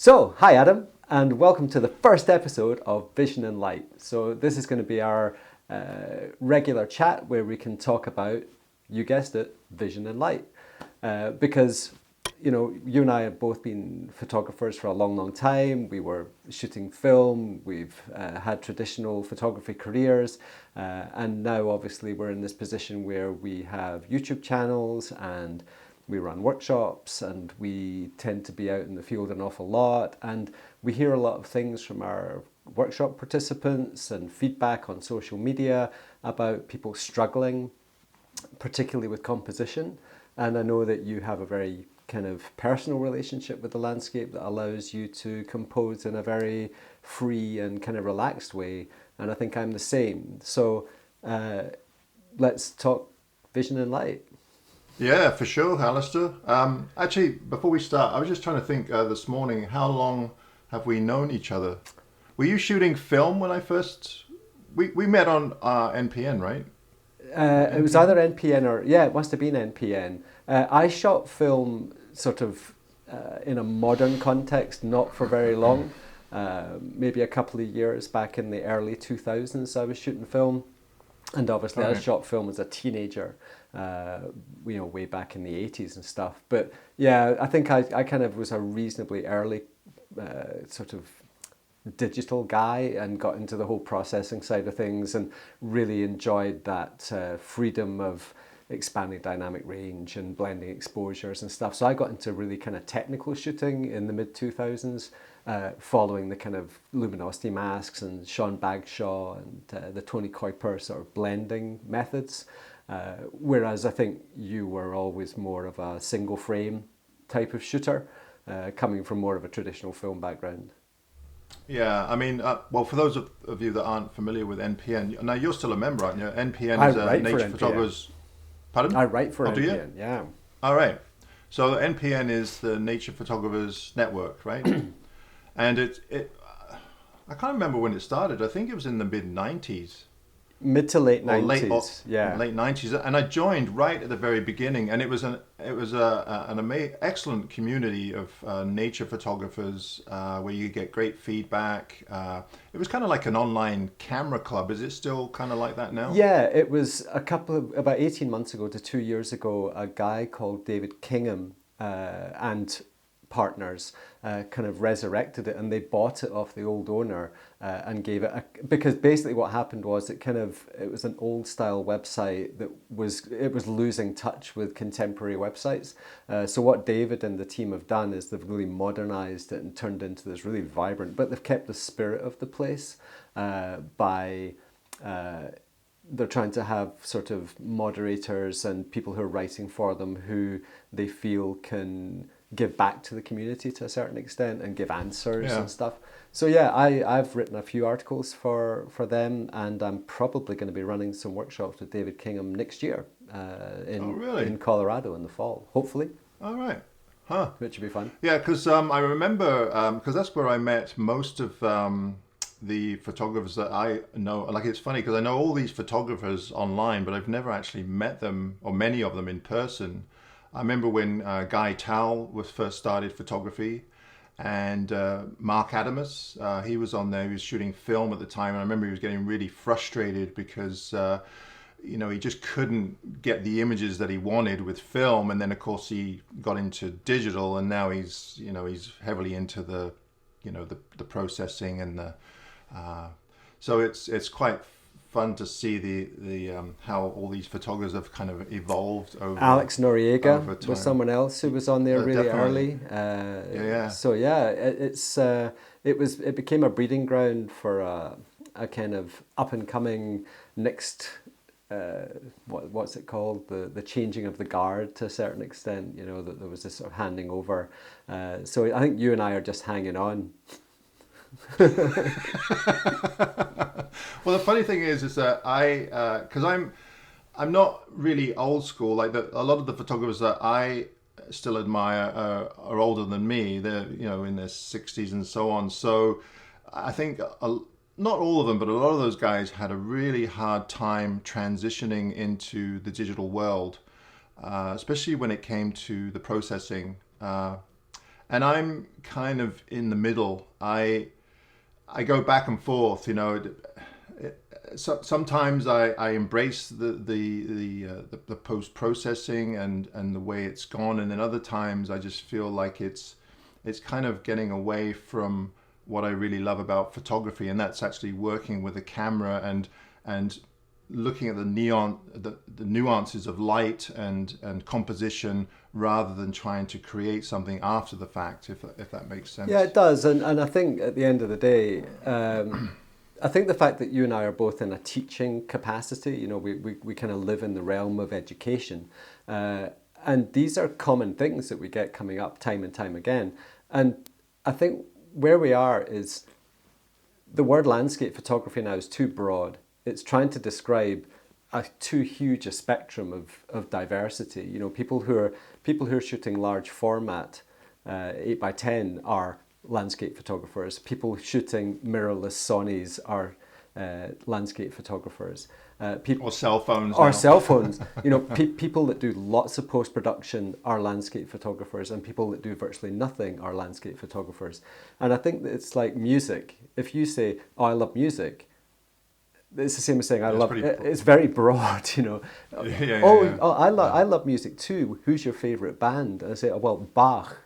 So, hi Adam, and welcome to the first episode of Vision and Light. So, this is going to be our regular chat where we can talk about, you guessed it, vision and light. Because, you know, you and I have both been photographers for a long, long time. We were shooting film, we've had traditional photography careers, and now obviously we're in this position where we have YouTube channels and we run workshops and we tend to be out in the field an awful lot, and we hear a lot of things from our workshop participants and feedback on social media about people struggling, particularly with composition. And I know that you have a very kind of personal relationship with the landscape that allows you to compose in a very free and kind of relaxed way, and I think I'm the same. So let's talk vision and light. Yeah, for sure, Alister. Actually, before we start, I was just trying to think this morning, how long have we known each other? Were you shooting film when I first... We met on NPN, right? It was either NPN or, yeah, it must have been NPN. I shot film sort of in a modern context, not for very long. Maybe a couple of years back in the early 2000s, I was shooting film. And obviously I shot film as a teenager, way back in the 80s and stuff. But yeah, I think I kind of was a reasonably early sort of digital guy and got into the whole processing side of things and really enjoyed that freedom of expanding dynamic range and blending exposures and stuff. So I got into really kind of technical shooting in the mid 2000s, following the kind of luminosity masks and Sean Bagshaw and the Tony Kuiper sort of blending methods. Whereas I think you were always more of a single frame type of shooter, coming from more of a traditional film background. Yeah, I mean, well, for those of you that aren't familiar with NPN, now you're still a member, aren't you? NPN I is write for Nature NPN. Photographers... Pardon? I write for Oh, do you? NPN, yeah. All right. So NPN is the Nature Photographers Network, right? And I can't remember when it started. I think it was in the mid 90s. Mid to late Or late 90s, yeah. late 90s, and I joined right at the very beginning, and it was an excellent community of nature photographers where you get great feedback. It was kind of like an online camera club. Is it still kind of like that now? Yeah, it was about 18 months ago to 2 years ago, a guy called David Kingham and partners kind of resurrected it, and they bought it off the old owner and gave it because basically what happened was it was an old style website that was losing touch with contemporary websites. So what David and the team have done is they've really modernized it and turned into this really vibrant, but they've kept the spirit of the place by they're trying to have sort of moderators and people who are writing for them who they feel can give back to the community to a certain extent and give answers and stuff. So yeah, I've written a few articles for them, and I'm probably going to be running some workshops with David Kingham next year in Colorado in the fall, hopefully. All right. Huh. Which would be fun. Yeah, because I remember, because that's where I met most of the photographers that I know. Like, it's funny because I know all these photographers online, but I've never actually met them, or many of them, in person. I remember when Guy Towell was first started photography, and Mark Adamus, he was on there. He was shooting film at the time, and I remember he was getting really frustrated because he just couldn't get the images that he wanted with film. And then of course he got into digital, and now he's heavily into the processing and the so it's quite fun to see the how all these photographers have kind of evolved over. Alex Noriega was someone else who was on there really definitely early. So yeah, it became a breeding ground for a kind of up and coming next. What's it called? The changing of the guard to a certain extent. That there was this sort of handing over. So I think you and I are just hanging on. Well, the funny thing is that because I'm not really old school. Like a lot of the photographers that I still admire are older than me. They're in their 60s and so on. So I think not all of them, but a lot of those guys had a really hard time transitioning into the digital world, especially when it came to the processing. and I'm kind of in the middle. I go back and forth, you know. So sometimes I embrace the post processing and the way it's gone, and then other times I just feel like it's kind of getting away from what I really love about photography, and that's actually working with a camera and looking at the nuances of light and composition, rather than trying to create something after the fact, if that makes sense. Yeah, it does. And I think at the end of the day, I think the fact that you and I are both in a teaching capacity, you know, we kind of live in the realm of education. And these are common things that we get coming up time and time again. And I think where we are is the word landscape photography now is too broad. It's trying to describe too huge a spectrum of diversity. You know, people who are shooting large format 8x10 are landscape photographers. People shooting mirrorless Sonys are landscape photographers. Or cell phones. Or cell phones. You know, people that do lots of post-production are landscape photographers, and people that do virtually nothing are landscape photographers. And I think that it's like music. If you say, "Oh, I love music," it's the same as saying I love. It's very broad, you know. I love music too. Who's your favorite band? And I say, "Oh, well, Bach."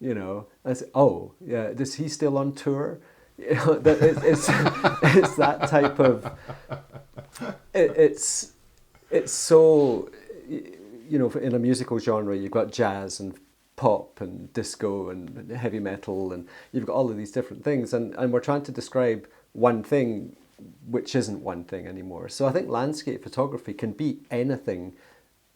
You know, I say, "Oh, yeah. Is he still on tour?" You know, it's that type of. It's so, you know, in a musical genre, you've got jazz and pop and disco and heavy metal, and you've got all of these different things, and we're trying to describe one thing which isn't one thing anymore. So I think landscape photography can be anything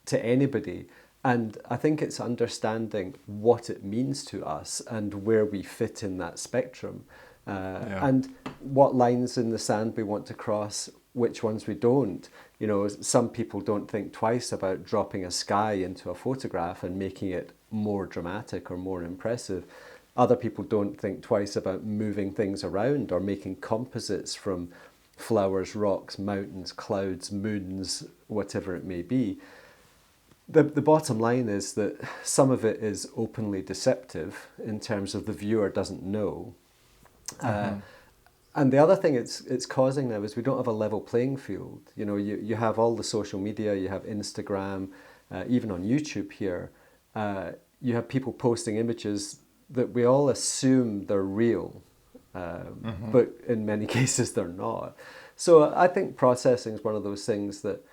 to anybody, and I think it's understanding what it means to us and where we fit in that spectrum, and what lines in the sand we want to cross, which ones we don't. You know, some people don't think twice about dropping a sky into a photograph and making it more dramatic or more impressive. Other people don't think twice about moving things around or making composites from flowers, rocks, mountains, clouds, moons, whatever it may be. The bottom line is that some of it is openly deceptive in terms of the viewer doesn't know. And the other thing it's causing now is we don't have a level playing field. You know, you have all the social media, you have Instagram, even on YouTube here, you have people posting images that we all assume they're real, but in many cases they're not. So I think processing is one of those things that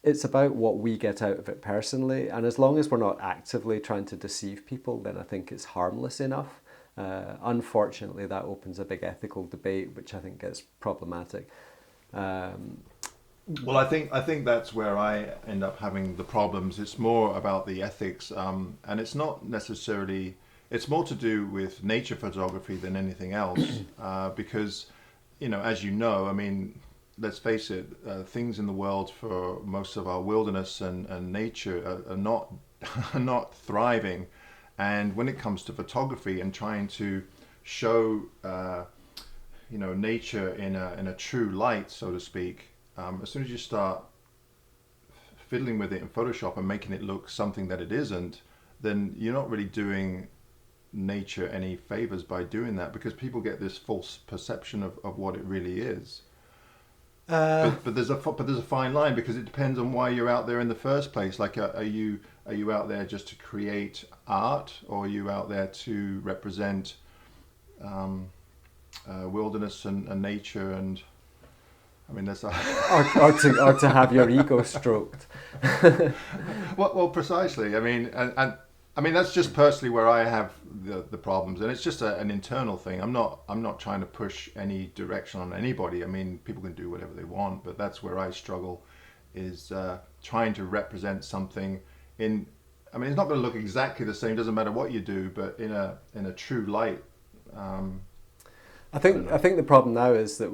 it's about what we get out of it personally, and as long as we're not actively trying to deceive people, then I think it's harmless enough. Unfortunately, that opens a big ethical debate, which I think gets problematic. Well, I think that's where I end up having the problems. It's more about the ethics, and it's not necessarily. It's more to do with nature photography than anything else, because, you know, as you know, I mean, let's face it, things in the world for most of our wilderness and nature are not are not thriving. And when it comes to photography and trying to show, you know, nature in a true light, so to speak, as soon as you start fiddling with it in Photoshop and making it look something that it isn't, then you're not really doing nature any favors by doing that, because people get this false perception of what it really is. But there's a fine line, because it depends on why you're out there in the first place. Like, are you out there just to create art, or are you out there to represent wilderness and nature? And I mean, that's or to have your ego stroked. well, precisely. I mean, and I mean, that's just personally where I have the problems, and it's just an internal thing. I'm not trying to push any direction on anybody. I mean, people can do whatever they want, but that's where I struggle, is trying to represent something in. I mean, it's not going to look exactly the same. Doesn't matter what you do, but in a true light. I think the problem now is that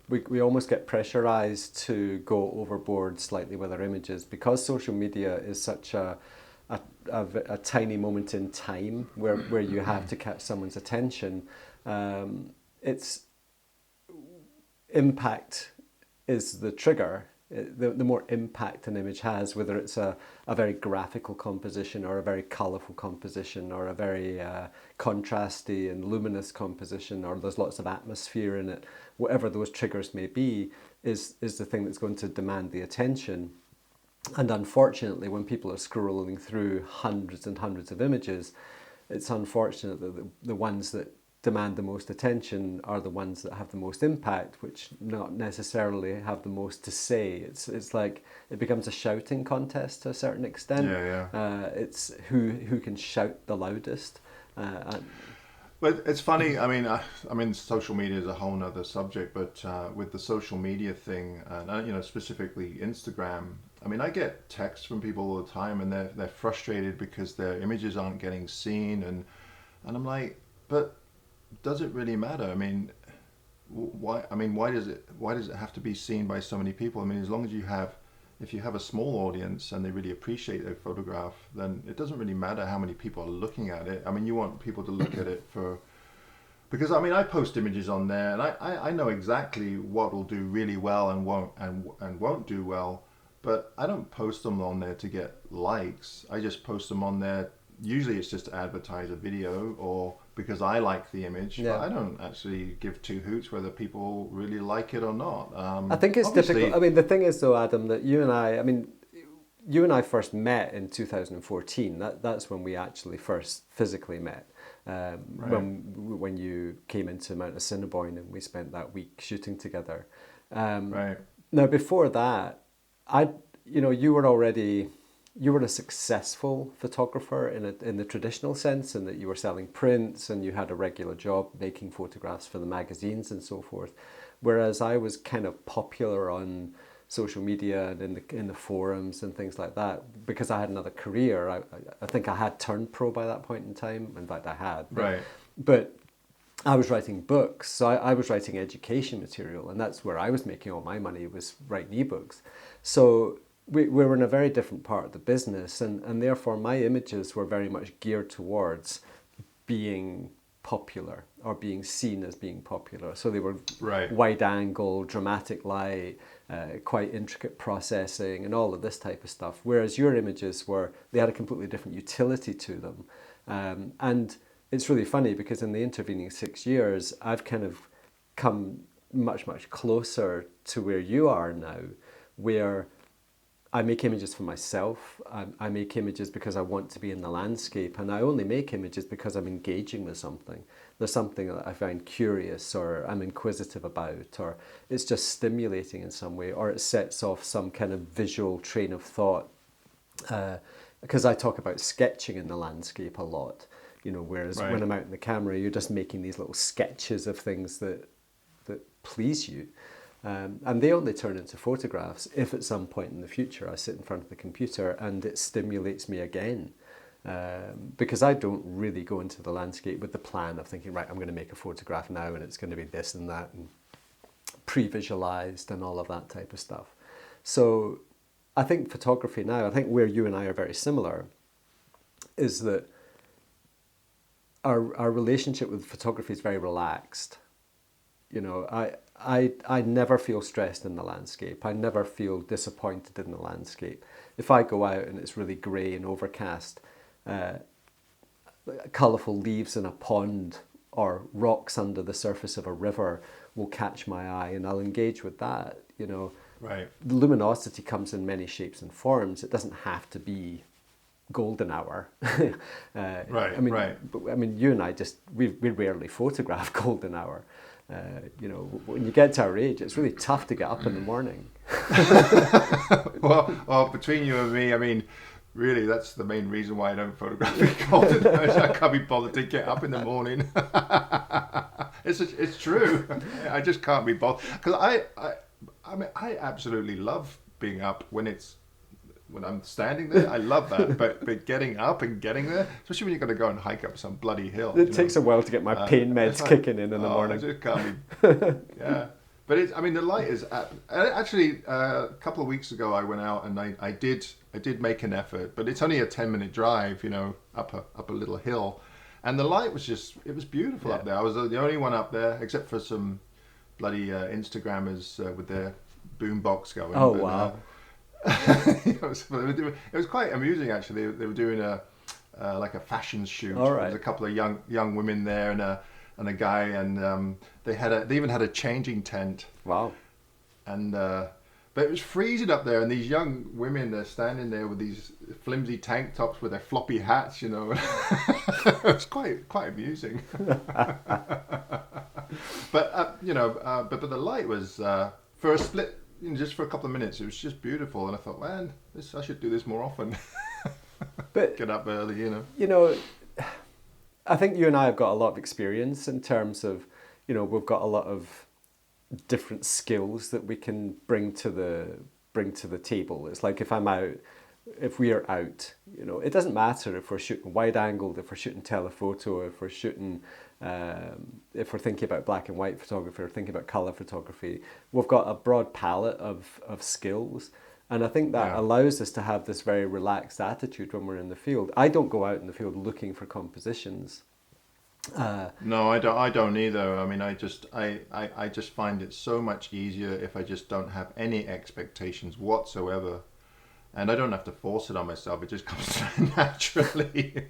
we almost get pressurized to go overboard slightly with our images, because social media is such a tiny moment in time where you have to catch someone's attention. Its impact is the trigger. the more impact an image has, whether it's a very graphical composition or a very colourful composition or a very contrasty and luminous composition, or there's lots of atmosphere in it, whatever those triggers may be, is the thing that's going to demand the attention. And unfortunately, when people are scrolling through hundreds and hundreds of images, it's unfortunate that the ones that demand the most attention are the ones that have the most impact, which not necessarily have the most to say. It's like it becomes a shouting contest to a certain extent. It's who can shout the loudest. But it's funny. I mean, social media is a whole nother subject. But with the social media thing, and specifically Instagram. I mean, I get texts from people all the time, and they're frustrated because their images aren't getting seen, and I'm like, but does it really matter? I mean, why? I mean, why does it have to be seen by so many people? I mean, as long as if you have a small audience and they really appreciate their photograph, then it doesn't really matter how many people are looking at it. I mean, you want people to look at it because I mean, I post images on there, and I know exactly what will do really well and won't do well. But I don't post them on there to get likes. I just post them on there. Usually it's just to advertise a video or because I like the image. Yeah. But I don't actually give two hoots whether people really like it or not. I think it's difficult. I mean, the thing is though, Adam, that you and I first met in 2014. That's when we actually first physically met. Right. When you came into Mount Assiniboine and we spent that week shooting together. Right. Now, before that, you were a successful photographer in the traditional sense, in that you were selling prints and you had a regular job making photographs for the magazines and so forth. Whereas I was kind of popular on social media and in the forums and things like that because I had another career. I think I had turned pro by that point in time. In fact, I had. Right. But I was writing books, so I was writing education material, and that's where I was making all my money, was writing ebooks. So we were in a very different part of the business, and therefore my images were very much geared towards being popular or being seen as being popular. So they were wide angle, dramatic light, quite intricate processing and all of this type of stuff. Whereas your images they had a completely different utility to them. And it's really funny because in the intervening 6 years, I've kind of come much, much closer to where you are now, where I make images for myself. I make images because I want to be in the landscape, and I only make images because I'm engaging with something. There's something that I find curious, or I'm inquisitive about, or it's just stimulating in some way, or it sets off some kind of visual train of thought. Because I talk about sketching in the landscape a lot, whereas when I'm out in the camera, you're just making these little sketches of things that please you. And they only turn into photographs if at some point in the future I sit in front of the computer and it stimulates me again. Because I don't really go into the landscape with the plan of thinking, right, I'm going to make a photograph now and it's going to be this and that and pre-visualized and all of that type of stuff. So I think photography now, I think where you and I are very similar, is that our relationship with photography is very relaxed. I never feel stressed in the landscape. I never feel disappointed in the landscape. If I go out and it's really grey and overcast, colourful leaves in a pond or rocks under the surface of a river will catch my eye and I'll engage with that. Right. The luminosity comes in many shapes and forms. It doesn't have to be golden hour. Right. I mean, you and I we rarely photograph golden hour. When you get to our age, it's really tough to get up in the morning. well, between you and me, I mean, really, that's the main reason why I don't photograph golden hours. I can't be bothered to get up in the morning. It's true. I just can't be bothered because I absolutely love being up when I'm standing there. I love that, but getting up and getting there, especially when you've got to go and hike up some bloody hill. It takes a while to get my pain meds kicking in the morning. I just can't be. Yeah, but the light is actually a couple of weeks ago I went out and I did make an effort, but it's only a 10-minute drive, up a little hill, and the light was it was beautiful up there. I was the only one up there except for some bloody Instagrammers with their boombox going. Oh, but, wow. it was quite amusing actually. They were doing like a fashion shoot. All right. There was a couple of young women there and a guy, and they even had a changing tent. Wow. And but it was freezing up there, and these young women, they're standing there with these flimsy tank tops with their floppy hats, you know. It was quite amusing. But but the light was for a split, just for a couple of minutes, it was just beautiful, and I thought, man, I should do this more often. But get up early, you know. You know, I think you and I have got a lot of experience in terms of, we've got a lot of different skills that we can bring to the table. It's like if we are out, it doesn't matter if we're shooting wide angled, if we're shooting telephoto, if we're shooting, if we're thinking about black and white photography or thinking about color photography, we've got a broad palette of skills. And I think that allows us to have this very relaxed attitude when we're in the field. I don't go out in the field looking for compositions. No, I don't either. I mean, I just find it so much easier if I just don't have any expectations whatsoever, and I don't have to force it on myself. It just comes naturally.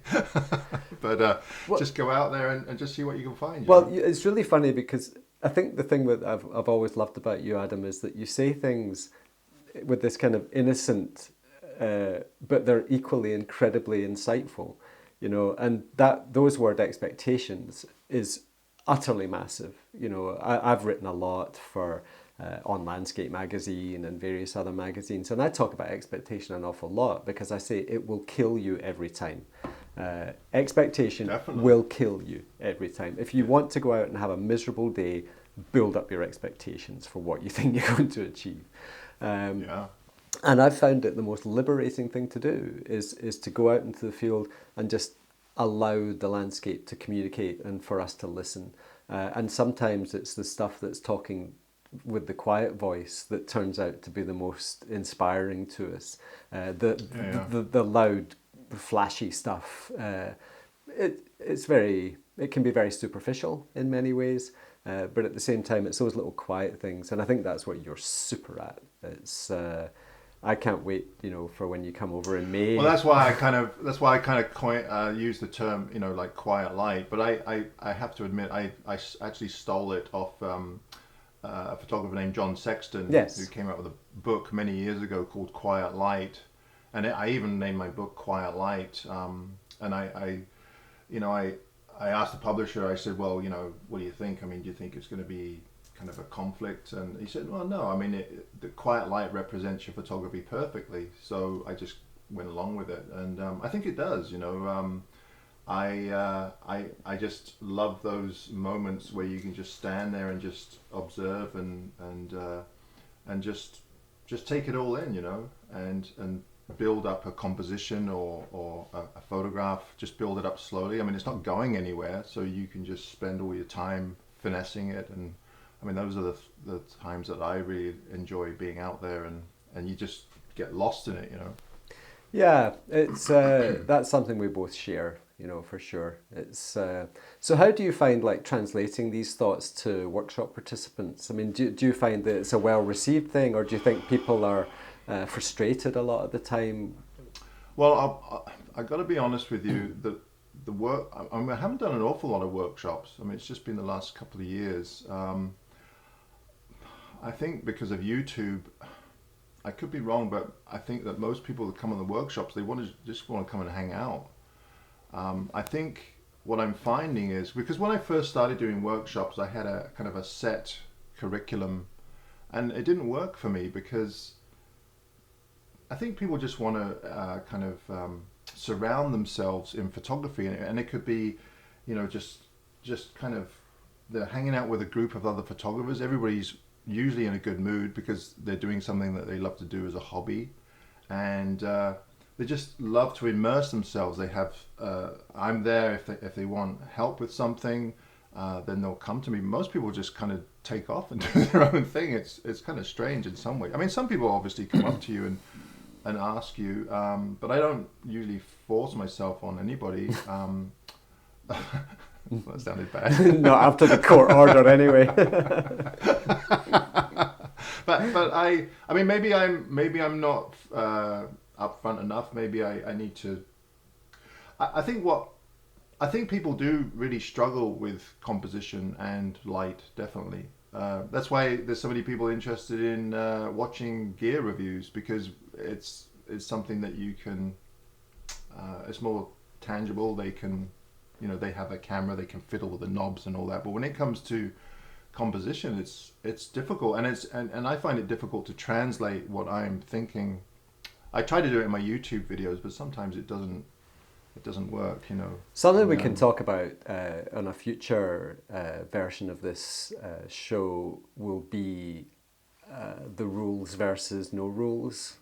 But just go out there and just see what you can find. Well, it's really funny because I think the thing that I've always loved about you, Adam, is that you say things with this kind of innocent, but they're equally incredibly insightful. And those word expectations is utterly massive. I've written a lot for On Landscape magazine and various other magazines, and I talk about expectation an awful lot because I say it will kill you every time. Expectation will kill you every time. If you want to go out and have a miserable day, build up your expectations for what you think you're going to achieve. And I've found it the most liberating thing to do is to go out into the field and just allow the landscape to communicate and for us to listen. And sometimes it's the stuff that's talking with the quiet voice that turns out to be the most inspiring to us. The loud, flashy stuff. It can be very superficial in many ways. But at the same time, it's those little quiet things, and I think that's what you're super at. It's I can't wait, for when you come over in May. Well, that's why I kind of use the term, like quiet light. But I have to admit, I actually stole it off a photographer named John Sexton, who came out with a book many years ago called Quiet Light, and I even named my book Quiet Light. And I asked the publisher, I said, well, what do you think? I mean, do you think it's going to be kind of a conflict? And he said, well, no, I mean, the quiet light represents your photography perfectly. So I just went along with it. And I think it does, I just love those moments where you can just stand there and just observe and just take it all in, and build up a composition or a photograph, just build it up slowly. I mean, it's not going anywhere, so you can just spend all your time finessing it. And I mean, those are the times that I really enjoy being out there, and you just get lost in it, Yeah, it's that's something we both share, for sure. It's so how do you find like translating these thoughts to workshop participants? I mean, do you find that it's a well-received thing, or do you think people are frustrated a lot of the time? Well, I got to be honest with you. The work, I haven't done an awful lot of workshops. I mean, it's just been the last couple of years. I think because of YouTube, I could be wrong, but I think that most people that come on the workshops, they just want to come and hang out. I think what I'm finding is, because when I first started doing workshops, I had a kind of a set curriculum, and it didn't work for me because I think people just want to kind of surround themselves in photography, and it could be, just kind of they're hanging out with a group of other photographers. Everybody's usually in a good mood because they're doing something that they love to do as a hobby, and they just love to immerse themselves. They have I'm there if they want help with something, then they'll come to me. Most people just kind of take off and do their own thing. It's kind of strange in some way. I mean, some people obviously come up to you and ask you, but I don't usually force myself on anybody. That sounded bad. Not after the court order, anyway. but I mean, maybe I'm not upfront enough. Maybe I need to. I think people do really struggle with composition and light, definitely. That's why there's so many people interested in watching gear reviews, because it's something that you can. It's more tangible. They can, they have a camera. They can fiddle with the knobs and all that. But when it comes to composition, it's difficult, and I find it difficult to translate what I'm thinking. I try to do it in my YouTube videos, but sometimes it doesn't work, Something we can talk about on a future version of this show will be the rules versus no rules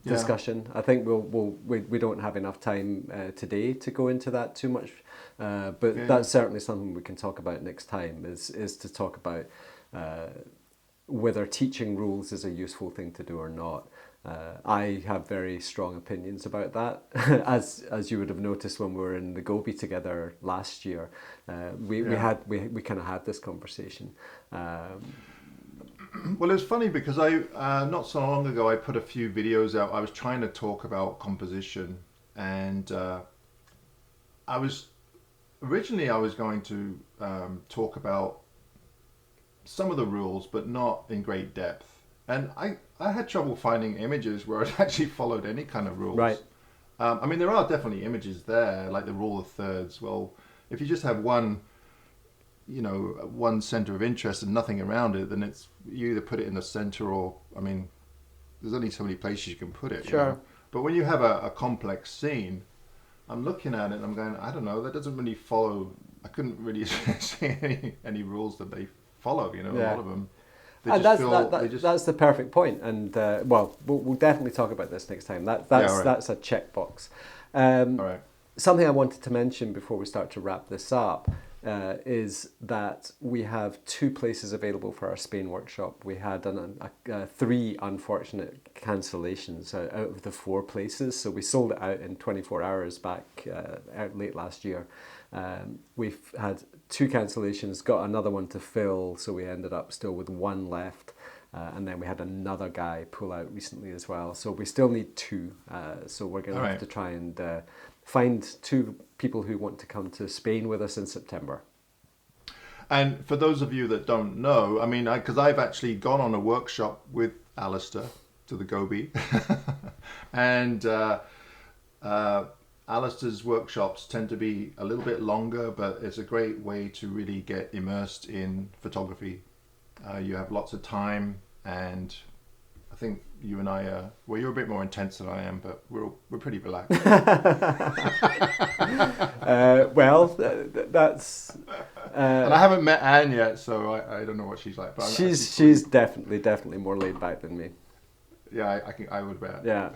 discussion. I think we don't have enough time today to go into that too much, but that's certainly something we can talk about next time. Is to talk about whether teaching rules is a useful thing to do or not. I have very strong opinions about that. As you would have noticed when we were in the Gobi together last year, we kind of had this conversation. Well, it's funny because I not so long ago I put a few videos out. I was trying to talk about composition, and I was going to talk about some of the rules, but not in great depth. And I had trouble finding images where it actually followed any kind of rules. Right. I mean, there are definitely images there, like the rule of thirds. Well, if you just have one center of interest and nothing around it, then you either put it in the center or, I mean, there's only so many places you can put it. Sure. But when you have a complex scene, I'm looking at it and I'm going, I don't know, that doesn't really follow. I couldn't really see any rules that they follow. A lot of them. And that's the perfect point. And we'll definitely talk about this next time. That's a checkbox. All right. Something I wanted to mention before we start to wrap this up is that we have 2 places available for our Spain workshop. We had 3 unfortunate cancellations out of the 4 places, so we sold it out in 24 hours back late last year. We've had 2 cancellations, got another one to fill, so we ended up still with 1 left. And then we had another guy pull out recently as well. So we still need 2. So we're going to have to try and find 2 people who want to come to Spain with us in September. And for those of you that don't know, I mean, because I've actually gone on a workshop with Alister to the Gobi. And Alister's workshops tend to be a little bit longer, but it's a great way to really get immersed in photography. You have lots of time, and I think you and I you're a bit more intense than I am, but we're pretty relaxed. That's. And I haven't met Anne yet, so I don't know what she's like. But she's definitely more laid back than me. Yeah, I would bet. Yeah.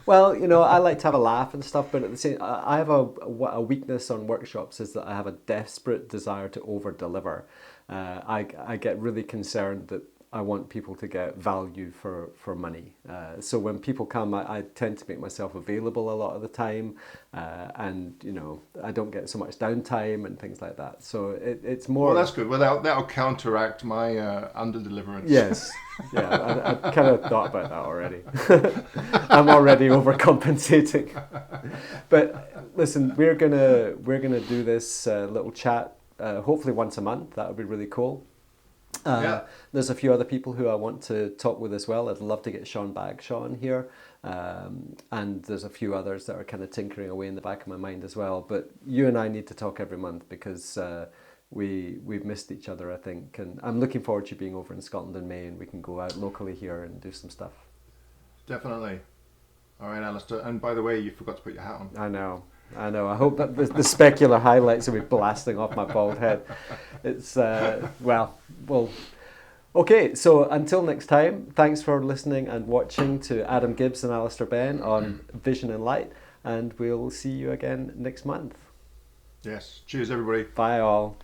Well, I like to have a laugh and stuff, but at the same, I have a weakness on workshops is that I have a desperate desire to over deliver. I get really concerned that I want people to get value for money. So when people come, I tend to make myself available a lot of the time, and I don't get so much downtime and things like that. So it's more. Well, that's good. Well, that'll counteract my under-deliverance. Yes. Yeah, I kind of thought about that already. I'm already overcompensating. But listen, we're gonna do this little chat. Hopefully once a month. That would be really cool. There's a few other people who I want to talk with as well. I'd love to get Sean Bagshaw here. And there's a few others that are kind of tinkering away in the back of my mind as well. But you and I need to talk every month because we've missed each other, I think. And I'm looking forward to being over in Scotland in May and we can go out locally here and do some stuff. Definitely. All right, Alister. And by the way, you forgot to put your hat on. I know. I hope that the specular highlights will be blasting off my bald head. It's, okay, so until next time, thanks for listening and watching to Adam Gibbs and Alister Benn on Vision and Light, and we'll see you again next month. Yes. Cheers, everybody. Bye all.